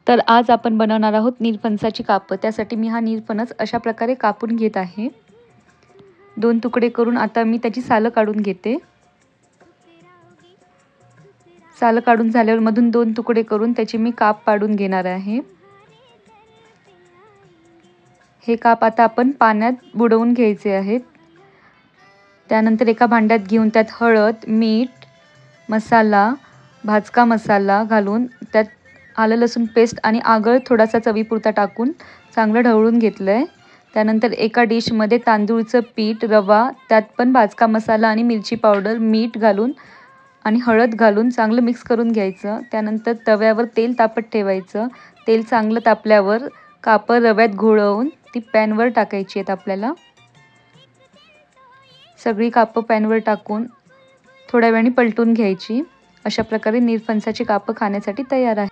तर आज आपण बनवणार आहोत निरफणसाची कापं. त्यासाठी मी हा निरफणस अशा प्रकारे कापून घेत आहे. 2 तुकडे करून आता मी त्याची सालं काढून घेते. सालं काढून झाल्यावर मधून 2 तुकडे करून त्याची मी काप पाडून घेणार आहे. हे काप आता आपण पाण्यात बुडवून घ्यायचे आहेत. त्यानंतर एका भांड्यात घेऊन त्यात हळद, मीठ, मसाला, भाजका मसाला घालून त्यात आलं लसूण पेस्ट आणि आगळ थोडासा चवीपुरता टाकून चांगलं ढवळून घेतलंय. त्यानंतर एका डिशमध्ये तांदूळचं पीठ, रवा, त्यात पण भाजका मसाला आणि मिरची पावडर, मीठ घालून आणि हळद घालून चांगलं मिक्स करून घ्यायचं. त्यानंतर तव्यावर तेल तापत ठेवायचं. तेल चांगलं तापल्यावर कापं रव्यात घोळवून ती पॅनवर टाकायची आहेत आपल्याला. सगळी कापं पॅनवर टाकून थोड्या वेळाने पलटून घ्यायची. अशा प्रकारे निरफणसाची कापं खाण्यासाठी तयार आहे.